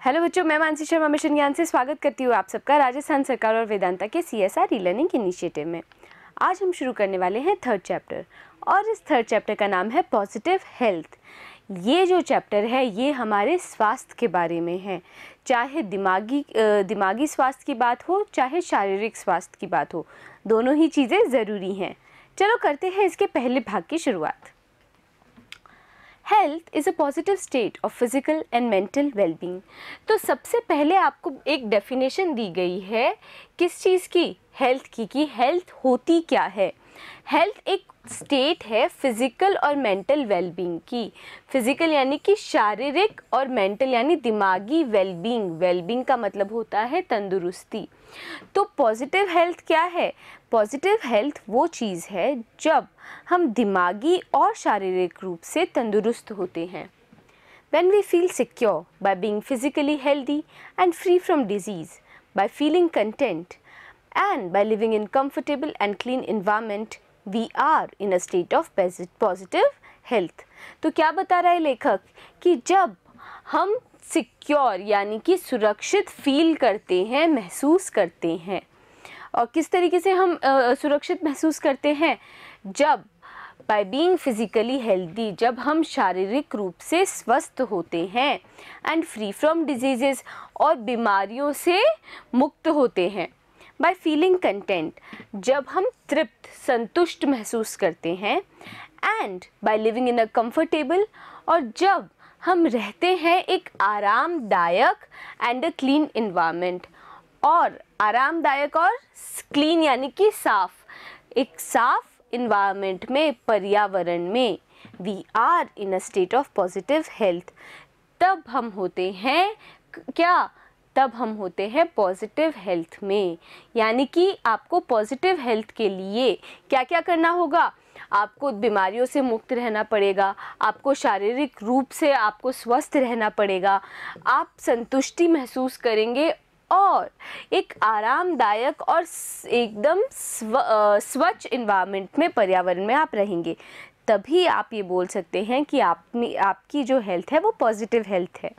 Hello बच्चों, मैं Mansi Sharma mission ज्ञान से स्वागत करती हूँ आप सबका राजस्थान सरकार और वेदांता के CSR ई लर्निंग इनिशिएटिव में। आज हम शुरू करने वाले हैं थर्ड चैप्टर और इस थर्ड चैप्टर का नाम है पॉजिटिव हेल्थ। ये जो चैप्टर है ये हमारे स्वास्थ्य के बारे में है, चाहे दिमागी स्वास्थ्य की बात हो चाहे शारीरिक स्वास्थ्य की बात हो, दोनों ही चीज़ें ज़रूरी हैं। चलो करते हैं इसके पहले भाग की शुरुआत। Health is a positive state of physical and mental wellbeing. तो सबसे पहले आपको एक डेफिनेशन दी गई है किस चीज़ की, हेल्थ की, कि हेल्थ होती क्या है। हेल्थ एक स्टेट है फिजिकल और मेंटल वेलबींग की। फिजिकल यानी कि शारीरिक और मेंटल यानी दिमागी वेलबींग। वेलबींग का मतलब होता है तंदुरुस्ती। तो पॉजिटिव हेल्थ क्या है? पॉजिटिव हेल्थ वो चीज़ है जब हम दिमागी और शारीरिक रूप से तंदुरुस्त होते हैं। When we feel secure by being physically healthy and free from disease, by feeling content and by living in comfortable and clean environment, we are in a state of positive health। तो क्या बता रहा है लेखक कि जब हम secure यानी कि सुरक्षित फील करते हैं, महसूस करते हैं। और किस तरीके से हम सुरक्षित महसूस करते हैं? जब बाय बीइंग फिजिकली हेल्दी, जब हम शारीरिक रूप से स्वस्थ होते हैं, एंड फ्री फ्रॉम डिजीजेस और बीमारियों से मुक्त होते हैं। बाय फीलिंग कंटेंट, जब हम तृप्त संतुष्ट महसूस करते हैं, and by living in a comfortable, और जब हम रहते हैं एक आरामदायक एंड अ क्लीन इन्वायरमेंट। और आरामदायक और क्लीन यानी कि साफ, एक साफ इन्वायरमेंट में, पर्यावरण में we are in a state of positive health. तब हम होते हैं क्या? तब हम होते हैं पॉजिटिव हेल्थ में। यानी कि आपको पॉजिटिव हेल्थ के लिए क्या क्या करना होगा? आपको बीमारियों से मुक्त रहना पड़ेगा, आपको शारीरिक रूप से आपको स्वस्थ रहना पड़ेगा, आप संतुष्टि महसूस करेंगे और एक आरामदायक और एकदम स्वच्छ इन्वायरमेंट में, पर्यावरण में आप रहेंगे। तभी आप ये बोल सकते हैं कि आपकी जो हेल्थ है वो पॉजिटिव हेल्थ है।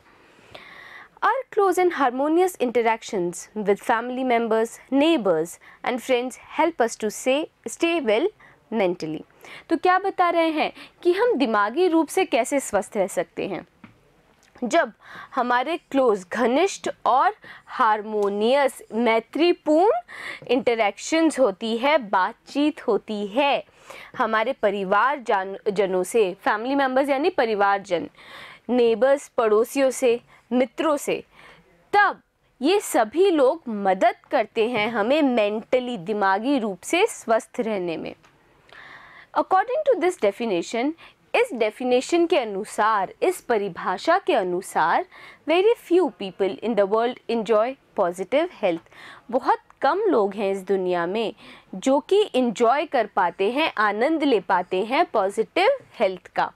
Our close and harmonious interactions with family members, neighbors and friends help us to stay well mentally। तो क्या बता रहे हैं कि हम दिमागी रूप से कैसे स्वस्थ रह सकते हैं? जब हमारे क्लोज, घनिष्ठ और हारमोनियस, मैत्रीपूर्ण इंटरेक्शंस होती है, बातचीत होती है हमारे परिवार जनों से, फैमिली मेम्बर्स यानी परिवारजन, नेबर्स पड़ोसियों से, मित्रों से, तब ये सभी लोग मदद करते हैं हमें मेंटली, दिमागी रूप से स्वस्थ रहने में। अकॉर्डिंग टू दिस डेफिनेशन, इस डेफिनेशन के अनुसार, इस परिभाषा के अनुसार, very few people in the world enjoy positive health. बहुत कम लोग हैं इस दुनिया में जो कि एंजॉय कर पाते हैं, आनंद ले पाते हैं पॉजिटिव हेल्थ का।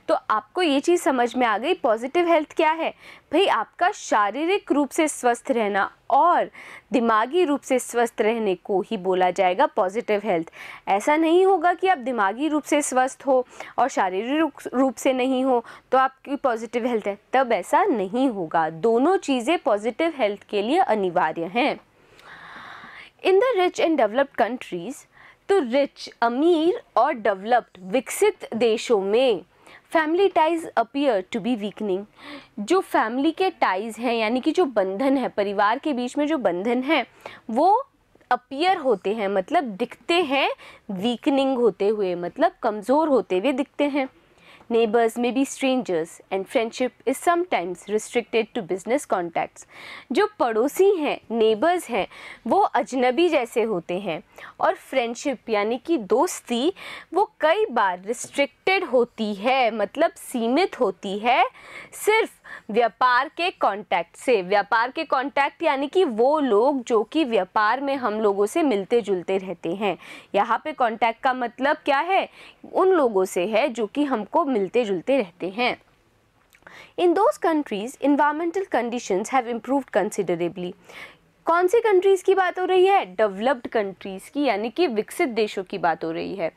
तो आपको ये चीज़ समझ में आ गई पॉजिटिव हेल्थ क्या है? भाई आपका शारीरिक रूप से स्वस्थ रहना और दिमागी रूप से स्वस्थ रहने को ही बोला जाएगा पॉजिटिव हेल्थ। ऐसा नहीं होगा कि आप दिमागी रूप से स्वस्थ हो और शारीरिक रूप से नहीं हो तो आपकी पॉजिटिव हेल्थ है, तब ऐसा नहीं होगा। दोनों चीज़ें पॉजिटिव हेल्थ के लिए अनिवार्य हैं। In the rich and developed countries, तो रिच, अमीर और डेवलप्ड, विकसित देशों में family ties appear to be weakening. जो फैमिली के टाइज हैं यानी कि जो बंधन है, परिवार के बीच में जो बंधन है, वो अपीयर होते हैं, मतलब दिखते हैं, वीकनिंग होते हुए मतलब कमज़ोर होते हुए दिखते हैं। Neighbors may be strangers and friendship is sometimes restricted to business contacts। जो पड़ोसी हैं, नेबर्स हैं, वो अजनबी जैसे होते हैं और फ्रेंडशिप यानी कि दोस्ती वो कई बार रिस्ट्रिक्टेड होती है, मतलब सीमित होती है सिर्फ व्यापार के कांटेक्ट से। व्यापार के कांटेक्ट यानी कि वो लोग जो कि व्यापार में हम लोगों से मिलते जुलते रहते हैं। यहाँ पे कांटेक्ट का मतलब क्या है? उन लोगों से है जो कि हमको मिलते जुलते रहते हैं। In those countries, environmental conditions have improved considerably। कौन सी कंट्रीज़ की बात हो रही है? डेवलप्ड कंट्रीज़ की, यानी कि विकसित देशों की बात हो रही है।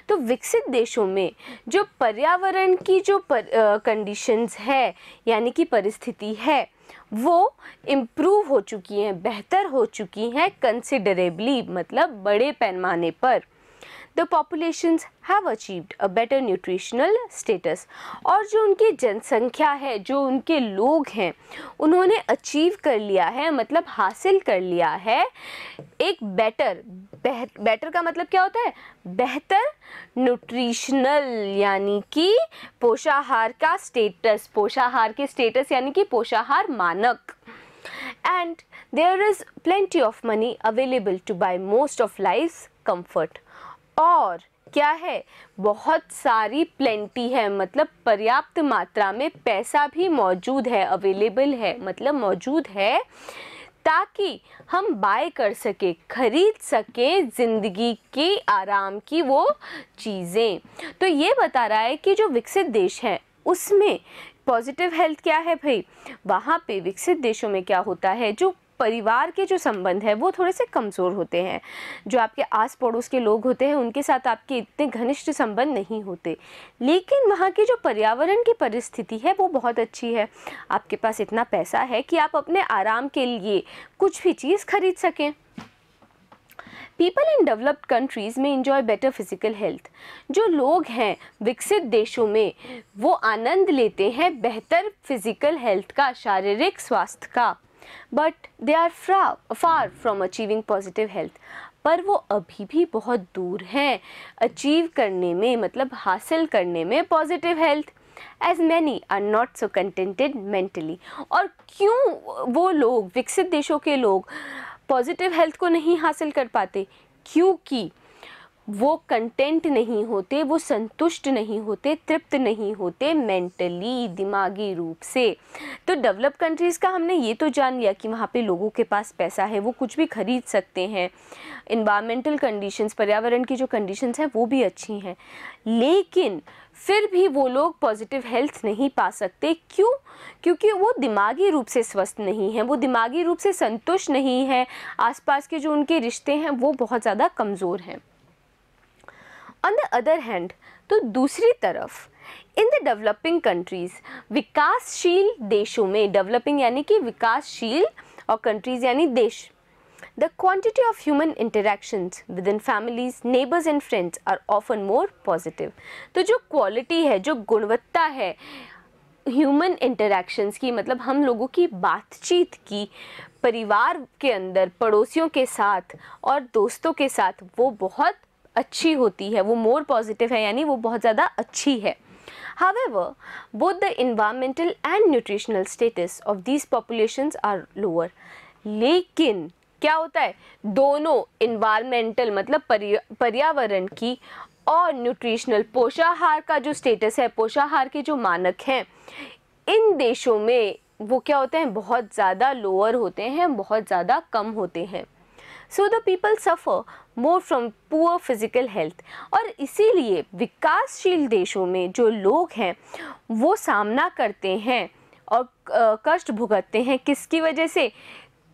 तो विकसित देशों में जो पर्यावरण की जो कंडीशंस है यानी कि परिस्थिति है, वो इम्प्रूव हो चुकी हैं, बेहतर हो चुकी हैं कंसिडरेबली, मतलब बड़े पैमाने पर। The populations have achieved a better nutritional status। और जो उनकी जनसंख्या है, जो उनके लोग हैं, उन्होंने अचीव कर लिया है, मतलब हासिल कर लिया है एक बेटर का मतलब क्या होता है? बेहतर न्यूट्रिशनल यानी कि पोषाहार का स्टेटस, पोषाहार के स्टेटस यानी कि पोषाहार मानक। And there is plenty of money available to buy most of life's comfort। और क्या है? बहुत सारी प्लेंटी है, मतलब पर्याप्त मात्रा में पैसा भी मौजूद है, अवेलेबल है मतलब मौजूद है, ताकि हम बाय कर सके, खरीद सके ज़िंदगी के आराम की वो चीज़ें। तो ये बता रहा है कि जो विकसित देश हैं उसमें पॉजिटिव हेल्थ क्या है भाई? वहाँ पे विकसित देशों में क्या होता है, जो परिवार के जो संबंध है वो थोड़े से कमज़ोर होते हैं। जो आपके आस पड़ोस के लोग होते हैं उनके साथ आपके इतने घनिष्ठ संबंध नहीं होते, लेकिन वहाँ की जो पर्यावरण की परिस्थिति है वो बहुत अच्छी है। आपके पास इतना पैसा है कि आप अपने आराम के लिए कुछ भी चीज़ खरीद सकें। पीपल इन डेवलप्ड कंट्रीज़ में इंजॉय बेटर फिजिकल हेल्थ। जो लोग हैं विकसित देशों में वो आनंद लेते हैं बेहतर फिजिकल हेल्थ का, शारीरिक स्वास्थ्य का। But they are far from achieving positive health. पर वो अभी भी बहुत दूर हैं अचीव करने में, मतलब हासिल करने में positive health. As many are not so contented mentally. और क्यों वो लोग, विकसित देशों के लोग, पॉजिटिव हेल्थ को नहीं हासिल कर पाते? क्योंकि वो कंटेंट नहीं होते, वो संतुष्ट नहीं होते, तृप्त नहीं होते मेंटली, दिमागी रूप से। तो डेवलप कंट्रीज़ का हमने ये तो जान लिया कि वहाँ पे लोगों के पास पैसा है, वो कुछ भी खरीद सकते हैं, इन्वायरमेंटल कंडीशंस, पर्यावरण की जो कंडीशंस हैं वो भी अच्छी हैं, लेकिन फिर भी वो लोग पॉजिटिव हेल्थ नहीं पा सकते। क्यों? क्योंकि वो दिमागी रूप से स्वस्थ नहीं हैं, वो दिमागी रूप से संतुष्ट नहीं है, आसपास के जो उनके रिश्ते हैं वो बहुत ज़्यादा कमज़ोर हैं। ऑन द अदर हैंड, तो दूसरी तरफ इन द डेवलपिंग कंट्रीज़, विकासशील देशों में, डेवलपिंग यानी कि विकासशील और कंट्रीज़ यानी देश, the quantity of human interactions within families, neighbors and friends are often more positive। तो जो क्वालिटी है, जो गुणवत्ता है ह्यूमन इंटरैक्शंस की, मतलब हम लोगों की बातचीत की परिवार के अंदर, पड़ोसियों के साथ और दोस्तों के साथ, वो बहुत अच्छी होती है, वो मोर पॉजिटिव है, यानी वो बहुत ज़्यादा अच्छी है। However, both the environmental and nutritional status of these populations are lower। लेकिन क्या होता है, दोनों इन्वायरमेंटल मतलब पर्यावरण की और न्यूट्रिशनल पोषाहार का जो स्टेटस है, पोषाहार के जो मानक हैं, इन देशों में वो क्या होते हैं, बहुत ज़्यादा लोअर होते हैं, बहुत ज़्यादा कम होते हैं। So the people suffer more from poor physical health. और इसीलिए विकासशील देशों में जो लोग हैं वो सामना करते हैं और कष्ट भुगतते हैं, किसकी वजह से?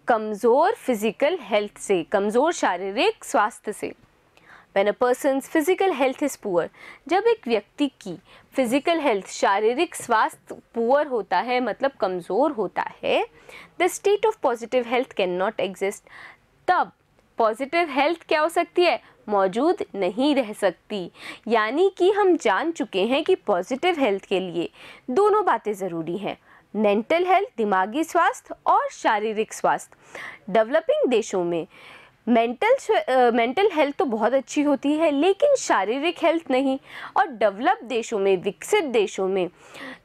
कमज़ोर फिजिकल हेल्थ से, कमज़ोर शारीरिक स्वास्थ्य से। When a person's physical health is poor, जब एक व्यक्ति की फिजिकल हेल्थ, शारीरिक स्वास्थ्य पुअर होता है, मतलब कमज़ोर होता है, the state of positive health cannot exist। तब पॉजिटिव हेल्थ क्या हो सकती है? मौजूद नहीं रह सकती। यानी कि हम जान चुके हैं कि पॉजिटिव हेल्थ के लिए दोनों बातें ज़रूरी हैं, मेंटल हेल्थ, दिमागी स्वास्थ्य, और शारीरिक स्वास्थ्य। डेवलपिंग देशों में मेंटल हेल्थ तो बहुत अच्छी होती है, लेकिन शारीरिक हेल्थ नहीं। और डेवलप देशों में, विकसित देशों में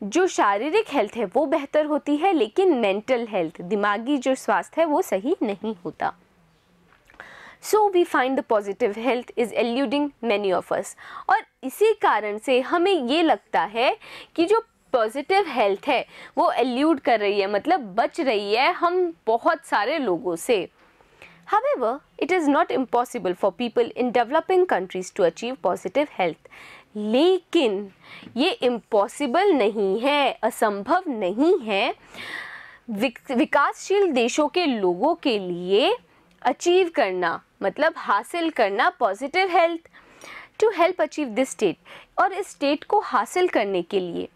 जो शारीरिक हेल्थ है वो बेहतर होती है, लेकिन मेंटल हेल्थ, दिमागी जो स्वास्थ्य है वो सही नहीं होता। So we find the positive health is eluding many of us। और इसी कारण से हमें ये लगता है कि जो पॉजिटिव हेल्थ है वो एल्यूड कर रही है, मतलब बच रही है हम बहुत सारे लोगों से। However, it is not impossible for people in developing countries to achieve positive health। लेकिन ये इम्पॉसिबल नहीं है, असंभव नहीं है विकासशील देशों के लोगों के लिए अचीव करना, मतलब हासिल करना positive health. To help achieve this state, और इस स्टेट को हासिल करने के लिए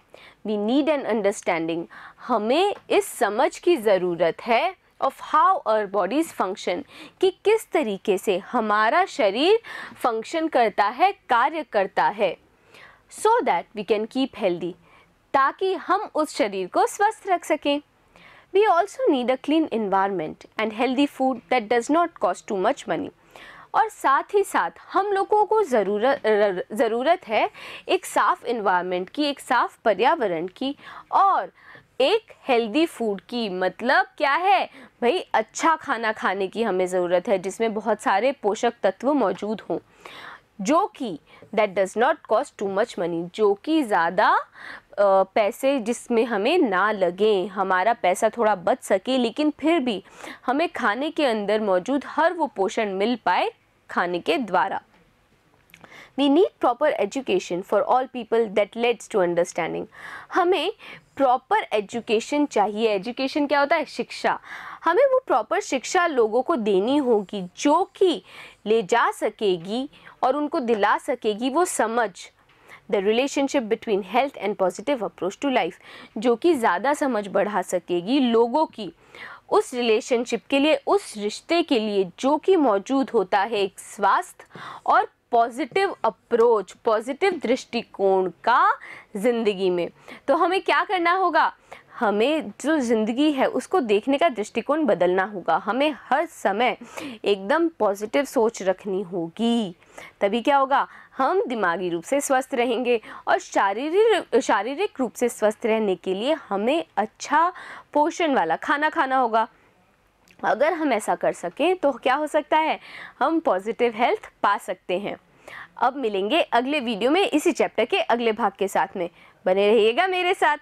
वी नीड एन अंडरस्टैंडिंग, हमें इस समझ की ज़रूरत है of how our bodies function, कि किस तरीके से हमारा शरीर फंक्शन करता है, कार्य करता है, so that we can keep healthy, ताकि हम उस शरीर को स्वस्थ रख सकें। We also need a clean environment and healthy food that does not cost too much money. और साथ ही साथ हम लोगों को ज़रूरत है एक साफ़ इन्वायरमेंट की, एक साफ़ पर्यावरण की, और एक हेल्दी फूड की। मतलब क्या है भाई, अच्छा खाना खाने की हमें ज़रूरत है जिसमें बहुत सारे पोषक तत्व मौजूद हों, जो कि that does not cost too much money, जो कि ज़्यादा पैसे जिसमें हमें ना लगें, हमारा पैसा थोड़ा बच सके, लेकिन फिर भी हमें खाने के अंदर मौजूद हर वो पोषण मिल पाए खाने के द्वारा। We need proper education for all people that leads to understanding. हमें प्रॉपर एजुकेशन चाहिए। एजुकेशन क्या होता है? शिक्षा। हमें वो प्रॉपर शिक्षा लोगों को देनी होगी जो कि ले जा सकेगी और उनको दिला सकेगी वो समझ, the relationship between health and positive approach to life, जो कि ज़्यादा समझ बढ़ा सकेगी लोगों की उस रिलेशनशिप के लिए, उस रिश्ते के लिए जो कि मौजूद होता है एक स्वास्थ्य और पॉजिटिव अप्रोच, पॉजिटिव दृष्टिकोण का ज़िंदगी में। तो हमें क्या करना होगा? हमें जो ज़िंदगी है उसको देखने का दृष्टिकोण बदलना होगा। हमें हर समय एकदम पॉजिटिव सोच रखनी होगी, तभी क्या होगा? हम दिमागी रूप से स्वस्थ रहेंगे, और शारीरिक रूप से स्वस्थ रहने के लिए हमें अच्छा पोषण वाला खाना खाना होगा। अगर हम ऐसा कर सकें तो क्या हो सकता है? हम पॉजिटिव हेल्थ पा सकते हैं। अब मिलेंगे अगले वीडियो में इसी चैप्टर के अगले भाग के साथ में। बने रहिएगा मेरे साथ।